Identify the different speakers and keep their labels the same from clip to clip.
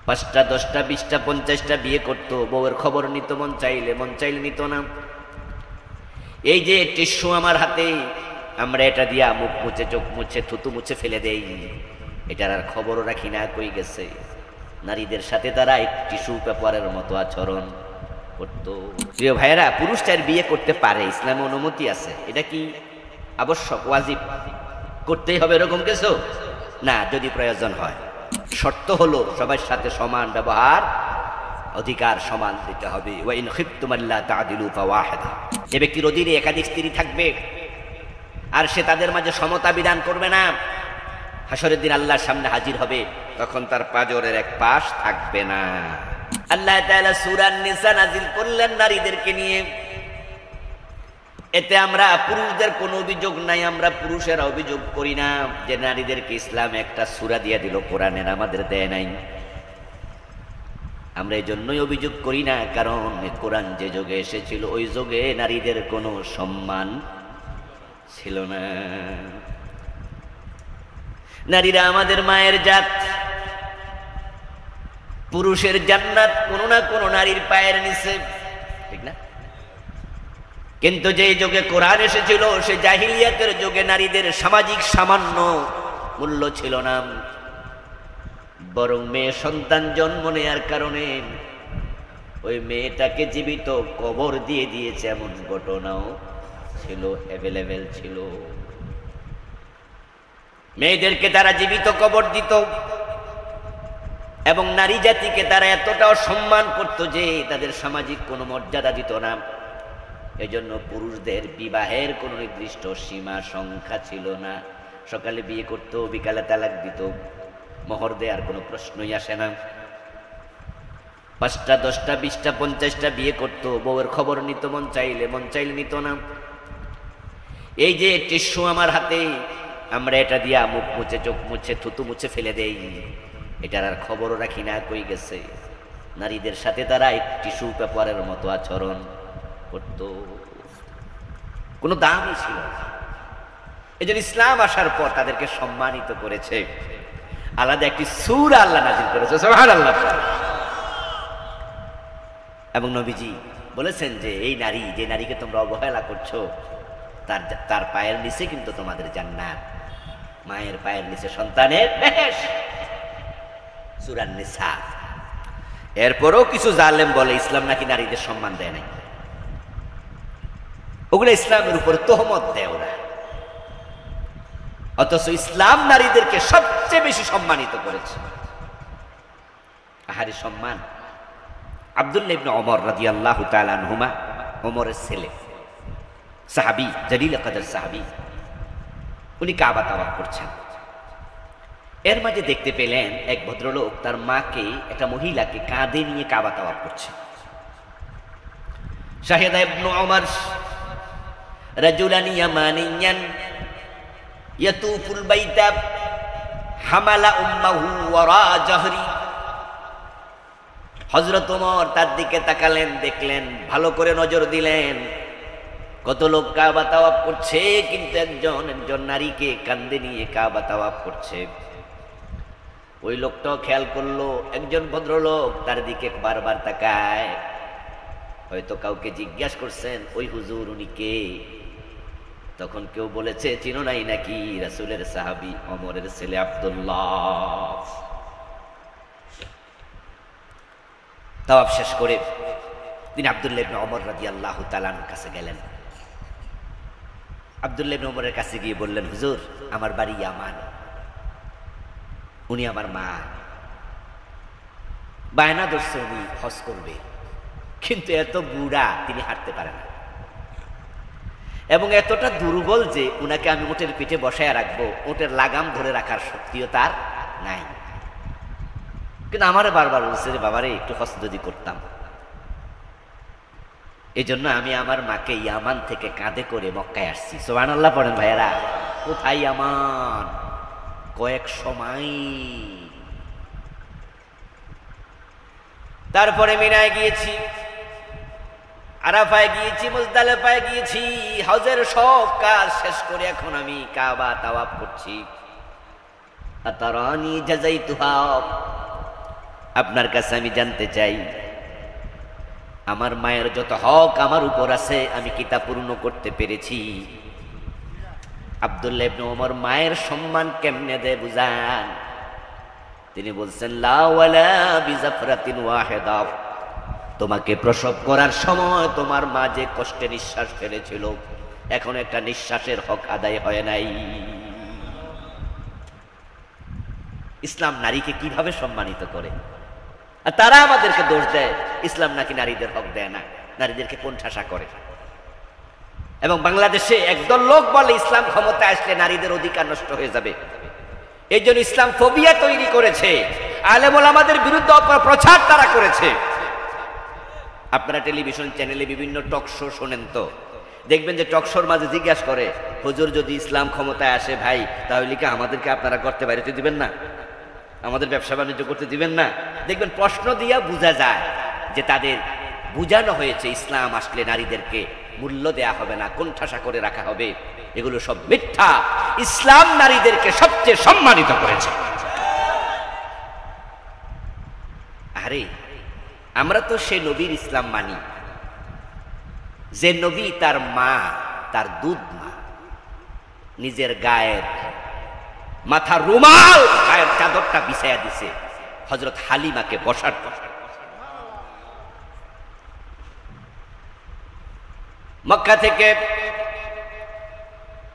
Speaker 1: 5টা 10টা 20টা 50টা বিয়ে করতো, বউয়ের খবর নিত মন চাইলে নিত না। এই যে টিস্যু আমার হাতে, আমরা এটা দিয়া মুখ মুছে চোখ মুছে থুতু মুছে ফেলে দেই, এটার আর খবরও রাখি না কই গেছে। নারীদের সাথে তারা টিস্যু পেপারের মতো আচরণ করতো। প্রিয় ভাইয়েরা, পুরুষটার বিয়ে করতে পারে, ইসলামে অনুমতি আছে। এটা কি আবশ্যক ওয়াজিব করতেই হবে এরকম কিছু না, যদি প্রয়োজন হয়। শর্ত হলো সবার সাথে সমান ব্যবহার, অধিকার সমান দিতে হবে। ওয়া ইন খিফতুম আল্লা তা'দিলু ফাওয়াহিদা। যে ব্যক্তির অধীনে একাধিক স্ত্রী থাকবে আর সে তাদের মাঝে সমতা বিধান করবে না, হাসরের দিন আল্লাহর সামনে হাজির হবে, তখন তার পাঁজরের এক পাশ থাকবে না। আল্লাহ তাআলা সূরা নিসা নাযিল করলেন নারীদেরকে নিয়ে। এতে আমরা পুরুষদের কোনো অভিযোগ নাই, আমরা পুরুষেরা অভিযোগ করি না যে নারীদেরকে ইসলাম একটা সূরা দিয়ে দিল, কোরআনের আমাদের দেয় নাই। আমরা এই জন্যই অভিযোগ করি না, কারণ কোরআন যে যুগে এসেছিল ওই যুগে নারীদের কোনো সম্মান ছিল না। নারীরা আমাদের মায়ের জাত, পুরুষের জান্নাত কোনো না কোনো নারীর পায়ের নিচে, ঠিক না? কিন্তু যে যুগে কোরআন এসেছিল সে জাহিলিয়াতের যুগে নারীদের সামাজিক সামান্য মূল্য ছিল না, বরং মেয়ে সন্তান জন্ম নেয়ার কারণে ওই মেয়েটাকে জীবিত কবর দিয়ে দিয়েছে, এমন ঘটনাও ছিল, অ্যাভেলেবেল ছিল। মেয়েদেরকে তারা জীবিত কবর দিত এবং নারী জাতিকে তারা এতটাও সম্মান করত যে তাদের সামাজিক কোনো মর্যাদা দিত না। এজন্য পুরুষদের বিবাহের কোনো নির্দিষ্ট সীমা সংখ্যা ছিল না। সকালে বিয়ে করত, বিকালে তালাক দিত, মোহর দেওয়ার কোনো প্রশ্নই আসে না। 5টা 10টা 20টা 50টা বিয়ে করত, বউয়ের খবর নিত মন চাইলে নিত না। এই যে টিস্যু আমার হাতে, আমরা এটা দিয়া মুখ মুছে চোখ মুছে থুতু মুছে ফেলে দেই, এটার আর খবরও রাখি না কই গেছে। নারীদের সাথে তারা টিস্যু পেপারের মতো আচরণ করত, কোনো দামই ছিল না। এই জন্য ইসলাম আসার পর তাদেরকে সম্মানিত করেছে, আলাদা একটি সূরা আল্লাহ নাযিল করেছে, সুবহানাল্লাহ। এবং নবীজি বলেছেন যে এই নারী, যে নারীকে তোমরা অবহেলা করছো, তার পায়ের নিচে কিন্তু তোমাদের জান্নাত, মায়ের পায়ের নিচে সন্তানের বেহেশত, সূরা নিসা। এরপরও কিছু জালেম বলে ইসলাম নাকি নারীদের সম্মান দেয় নাই, ওগুলো ইসলামের উপর তোহমত দেয় ওরা। অথচ ইসলাম নারীদেরকে সবচেয়ে বেশি সম্মানিত করেছে। আহারে সম্মান! আব্দুল্লাহ ইবনে ওমর রাদিয়াল্লাহু তাআলা আনহুমা, ওমরের ছেলে, সাহাবী, জলিল কদর সাহাবী, উনি কাবা তাওয়াফ করছেন। এর মাঝে দেখতে পেলেন এক ভদ্রলোক তার মাকে, একটা মহিলাকে কাঁধে নিয়ে কাবা তাওয়াফ করছে। শাহেদা ইবনে ওমর রাজুলান ইয়ামানিয়ান ইয়াতুফুল বাইতা হামালা উম্মাহু ওয়ারা জাহরি। হযরত ওমর তার দিকে তাকালেন, দেখলেন, ভালো করে নজর দিলেন, কত লোক কাবা তাওয়াফ করছে, কিন্তু একজন নারীকে কাঁধে নিয়ে কাবা তাওয়াফ করছে। ওই লোকটাও খেয়াল করলো, একজন ভদ্রলোক তার দিকে বারবার তাকায়, হয়তো কাউকে জিজ্ঞাসা করছেন, ওই হুজুর উনি কে? তখন কেউ বলেছে, চিনো নাই নাকি? রাসূলের সাহাবী, ওমরের ছেলে আব্দুল্লাহ। তাওয়াফ শেষ করে তিনি আব্দুল্লাহ ইবনে ওমর রাদিয়াল্লাহু তাআলার কাছে গেলেন। আব্দুল্লাহ ইবনে ওমরের কাছে গিয়ে বললেন, হুজুর, আমার বাড়ি ইয়ামান, উনি আমার মা, বায়না ধরছে উনি হজ করবে, কিন্তু এত বুড়া তিনি হাঁটতে পারে না এবং এতটা দুর্বল যে উনাকে আমি উটের পিঠে বসায় রাখবো, উটের লাগাম ধরে রাখার শক্তিও তার নাই। কিন্তু আমারে বারবার বলছে যে বাবারে একটু হজ যদি করতাম। এই জন্য আমি আমার মাকে ইয়ামান থেকে কাঁধে করে মক্কায় আসছি। সুবহানাল্লাহ পড়েন ভাইয়েরা। কোথায় ইয়ামান? কয়েকশো মাইল। তারপরে মিনায় গিয়েছি, আরাফায় গিয়েছি, মুজদালিফায় গিয়েছি, হজের সব কাজ শেষ করে এখন আমি কাবা তাওয়াফ করছি। আতারানি জাযাইতুহা, আপনার কাছে আমি জানতে চাই, আমার মায়ের যত হক আমার উপর আছে আমি কি তা পূর্ণ করতে পেরেছি? আব্দুল্লাহ ইবনে ওমর মায়ের সম্মান কেমনে দেয় বুঝান। তিনি বলছেন, লা ওয়ালা বিজাফরাতিন ওয়াহিদা, তোমাকে প্রসব করার সময় তোমার মা যে কষ্টে নিঃশ্বাস ফেলেছিল, এখন একটা নিঃশ্বাসের হক আদায় হয় নাই। ইসলাম নারীকে কিভাবে সম্মানিত করে, আর তারা আমাদেরকে দোষ দেয় ইসলাম নাকি নারীদের হক দেয় না, নারীদেরকে কোণঠাসা করে। এবং বাংলাদেশে একদল লোক বলে ইসলাম ক্ষমতায় আসলে নারীদের অধিকার নষ্ট হয়ে যাবে, এই জন্য ইসলাম ফোবিয়া তৈরি করেছে, আলেম ওলামাদের বিরুদ্ধে অপপ্রচার তারা করেছে। আপনারা টেলিভিশন চ্যানেলে বিভিন্ন টক শো শোনেন, তো দেখবেন যে টক শোর মাঝে জিজ্ঞাসা করে, হুজুর যদি ইসলাম ক্ষমতায় আসে ভাই, তাহলে কি আমাদেরকে আপনারা করতে বাইরেতে দিবেন না, আমাদের ব্যবসা বাণিজ্য করতে দিবেন না? দেখবেন প্রশ্ন দিয়া বোঝা যায় যে তাদের বুঝানো হয়েছে ইসলাম আসলে নারীদেরকে মূল্য দেয়া হবে না, কোণঠাসা করে রাখা হবে। এগুলো সব মিথ্যা। ইসলাম নারীদেরকে সবচেয়ে সম্মানিত করেছে। আরে আমরা তো সে নবীর ইসলাম মানি যে নবী তার মা, তার দুধ মা, নিজের গায়ের মাথার রুমাল, গায়ের চাদরটা বিছাইয়া দিছে হযরত হালিমাকে বসার পর। মক্কা থেকে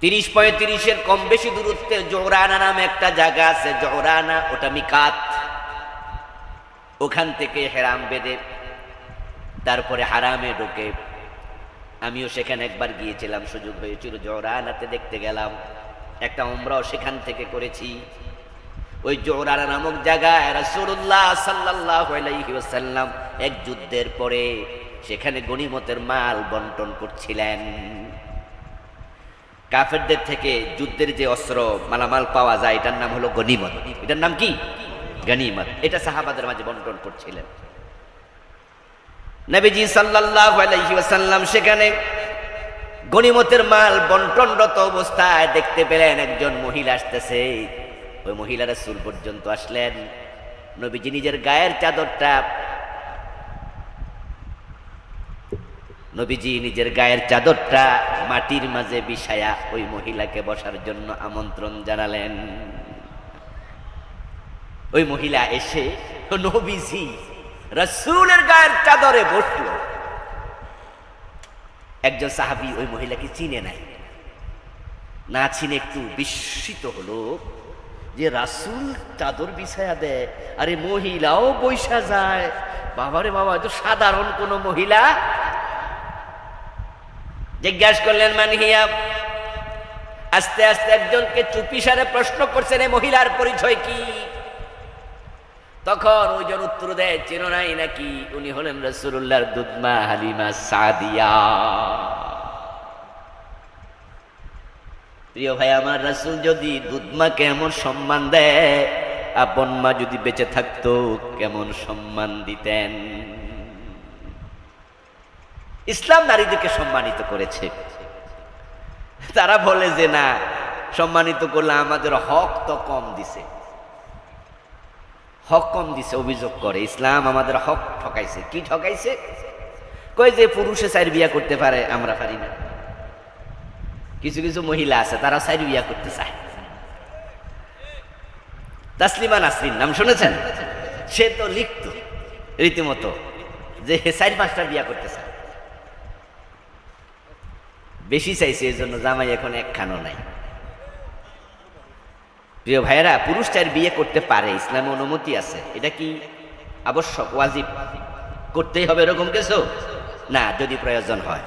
Speaker 1: 30-35 কম বেশি দূরত্বে জোহরানা নামে একটা জায়গা আছে, জোহরানা, ওটা মিকাত। ওখান থেকে হেরাম বেঁধে তারপরে হারামে ঢোকে। আমিও সেখানে একবার গিয়েছিলাম, সুযোগ হয়েছিল, জোহরানাতে দেখতে গেলাম। একটা উমরাও সেখান থেকে করেছি। ওই জোহরানা নামক জায়গায় রাসূলুল্লাহ সাল্লাল্লাহু আলাইহি ওয়াসাল্লাম এক যুদ্ধের পরে সেখানে গনিমতের মাল বন্টন করছিলেন। কাফেরদের থেকে যুদ্ধের যে অস্ত্র মালামাল পাওয়া যায় এটার নাম হলো গনিমত। এটার নাম কি? গনিমত। এটা সাহাবাদের মাঝে বন্টন করছিলেন। নবীজি সাল্লাল্লাহু আলাইহি ওয়াসাল্লাম সেখানে গনিমতের মাল বন্টনরত অবস্থায় দেখতে পেলেন একজন মহিলা আসতেছে। ওই মহিলা রাসূল পর্যন্ত আসলেন। নবীজি নিজের গায়ের চাদরটা মাটির মাঝে বিছায়া ওই মহিলাকে বসার জন্য আমন্ত্রণ জানালেন। ওই মহিলা এসে নবীজি রাসূলের গায়ের চাদরে বসল। একজন সাহাবী ওই মহিলাকে চিনে নাই, না চিনে একটু বিস্মিত হলো যে রাসূল চাদর বিছায়া দেয়, আরে মহিলাও বৈশা যায়। বাবারে বাবা, তো সাধারণ কোন মহিলা। জিজ্ঞাসা করলেন মান হিয়া। আস্তে আস্তে একজনকে চুপিসারে প্রশ্ন করছেন, এই মহিলার পরিচয় কি? তখন ওইজন উত্তর দেয়, চেনো নাই নাকি? উনি হলেন রাসূলুল্লাহর দুধমা হালিমা সাদিয়া। প্রিয় ভাই আমার, রাসূল যদি দুধমাকে এমন সম্মান দেয়, আপন মা যদি বেঁচে থাকতো কেমন সম্মান দিতেন। ইসলাম নারীদেরকে সম্মানিত করেছে। তারা বলে যে না, সম্মানিত করলে আমাদের হক তো কম দিছে, হক কম দিছে, অভিযোগ করে ইসলাম আমাদের হক ঠকাইছে। কি ঠকাইছে? কই যে পুরুষে 4 বিয়া করতে পারে, আমরা পারি না। কিছু কিছু মহিলা আছে তারা 4 বিয়া করতে চায়। তাসলিমা নাসরিন নাম শুনেছেন? সে তো লিখত রীতিমতো যে 4-5টা বিয়া করতে চায়, বেশি চাইছে, এই জন্য জামাই এখন একখানও নাই। প্রিয় ভাইয়েরা, পুরুষ 4 বিয়ে করতে পারে, ইসলামে অনুমতি আছে। এটা কি আবশ্যক, ওয়াজিব করতেই হবে এরকম কিছু না। যদি প্রয়োজন হয়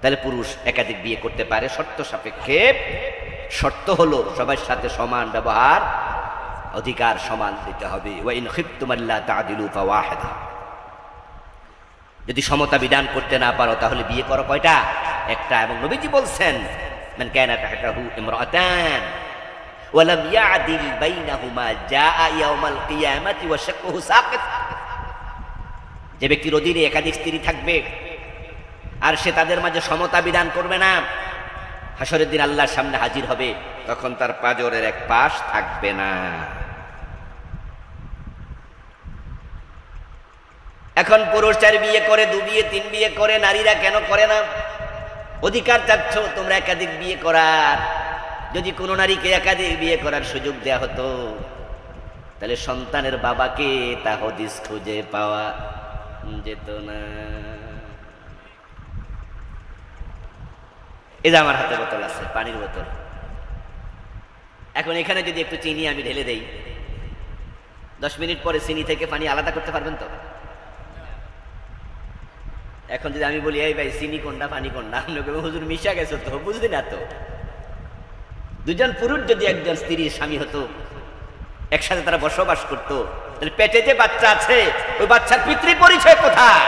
Speaker 1: তাহলে পুরুষ একাধিক বিয়ে করতে পারে, শর্ত সাপেক্ষে। শর্ত হলো সবার সাথে সমান ব্যবহার, অধিকার সমান দিতে হবে। ওয়া ইন খিফতুম আল্লা তা'দিলু ফাওয়াহিদা। যদি সমতা বিধান করতে না পারো তাহলে বিয়ে করো কয়টা? একটা। এবং নবীজি বলছেন, মান কানা তাহতাহু ইমরাতান ওয়া লাম ইয়া'দিল বাইনাহুমা জাআ ইয়াউমাল কিয়ামাতি ওয়া শাক্কুহু সাকিত। যে ব্যক্তির অধীনে একাধিক স্ত্রী থাকবে আর সে তাদের মাঝে সমতা বিধান করবে না, হাসরের দিন আল্লাহর সামনে হাজির হবে, তখন তার পাঁজরের এক পাশ থাকবে না। এখন পুরুষ 4 বিয়ে করে, 2 বিয়ে 3 বিয়ে করে, নারীরা কেন করে না? অধিকার চাচ্ছ তোমরা একাধিক বিয়ে করার। যদি কোনো নারীকে একাধিক বিয়ে করার সুযোগ দেয়া হতো তাহলে সন্তানের বাবাকে তা হদিস খুঁজে পাওয়া যেত না। এই যে আমার হাতে বোতল আছে, পানির বোতল। এখন এখানে যদি একটু চিনি আমি ঢেলে দেই, 10 মিনিট পরে চিনি থেকে পানি আলাদা করতে পারবেন তো? এখন যদি আমি বলি এই ভাই চিনি কোনটা পানি কোনটা, আপনি বলবেন হুজুর মিশা গেছে তো, বুঝলি না তো। দুজন পুরুষ যদি একজন স্ত্রীর স্বামী হতো, একসাথে তারা বসবাস করতো, তাহলে পেটে যে বাচ্চা আছে ওই বাচ্চার পিতৃ পরিচয় কোথায়?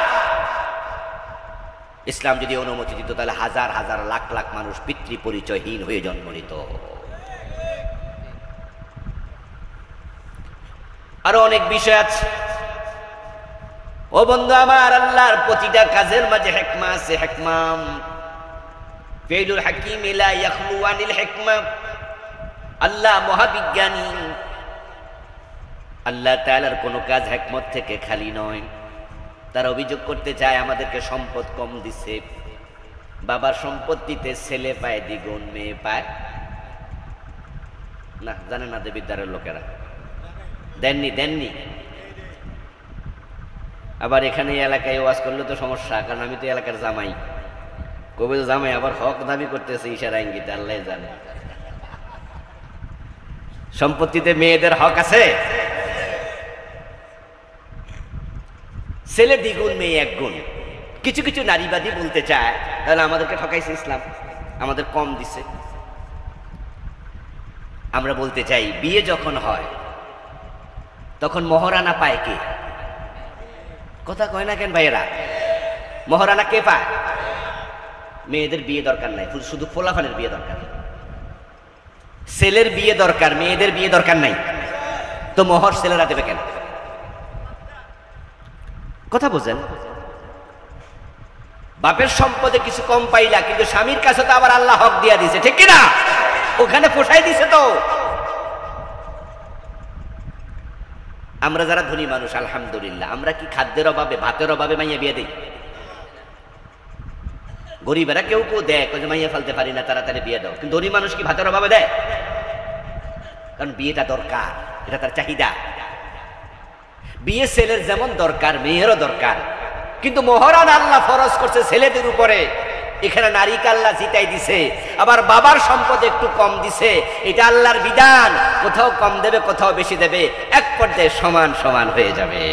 Speaker 1: ইসলাম যদি অনুমতি দিত তাহলে হাজার হাজার লাখ লাখ মানুষ পিতৃ পরিচয়হীন হয়ে জন্ম নিত। আরো অনেক বিষয় আছে। ও বন্ধু আমার, আল্লাহর প্রতিটা কাজের মাঝে হিকমা আছে। হিকমা ফিউলুল হাকিম লা ইয়াখলু আনিল হিকমা। আল্লাহ মহাবিজ্ঞানী। আল্লাহ তাআলার কোনো কাজ হিকমত থেকে খালি নয়। তারা অভিযোগ করতে চায় আমাদেরকে সম্পদ কম দিছে। বাবার সম্পত্তিতে ছেলে পায় দ্বিগুণ, মেয়ে পায় না। জানে না দেবিদ্বারের লোকেরা দেননি। আবার এখানে এলাকায় ওয়াজ করলে তো সমস্যা, কারণ আমি তো এলাকার জামাই। কবে জামাই আবার হক দাবি করতেছে ইশারা ইঙ্গিতে, আল্লাহ জানে। সম্পত্তিতে মেয়েদের হক আছে। ছেলে দ্বিগুণ, মেয়ে 1 গুণ। কিছু কিছু নারীবাদী বলতে চায় তাহলে আমাদেরকে ঠকাইছে ইসলাম, আমাদের কম দিছে। আমরা বলতে চাই বিয়ে যখন হয় তখন মহারানা পায় কে? কথা কয় না কেন ভাইয়েরা? মহারানা কে পায়? মেয়েদের বিয়ে দরকার নাই, শুধু ফোলাফানের বিয়ে দরকার। ছেলের বিয়ে দরকার, মেয়েদের বিয়ে দরকার নাই। তো মোহর ছেলেরা দেবে কেন? কথা বোঝেন? বাপের সম্পদে কিছু কম পাইলা, কিন্তু স্বামীর কাছে তো আবার আল্লাহ হক দিয়া দিছে, ঠিক কিনা? ওখানে পোষাই দিছে তো। আমরা যারা ধনী মানুষ আলহামদুলিল্লাহ, আমরা কি খাদ্যের অভাবে, ভাতের অভাবে মাইয়া বিয়ে দিই? গরিবেরা কেউ কেউ দেয়, মাইয়া ফেলতে পারি না তাড়াতাড়ি বিয়ে দাও, কিন্তু ধনী মানুষ কি ভাতের অভাবে দেয়? কারণ বিয়েটা দরকার, এটা তার চাহিদা। বিয়ে ছেলের যেমন দরকার মেয়েরও দরকার, কিন্তু মহারান আল্লাহ ফরজ করছে ছেলেদের উপরে। এখানে নারীকে আল্লাহ জিতাই দিছে, আবার বাবার সম্পদ একটু কম দিছে। এটা আল্লাহর বিধান, কোথাও কম দেবে কোথাও বেশি দেবে, এক পর্যায়ে সমান সমান হয়ে যাবে।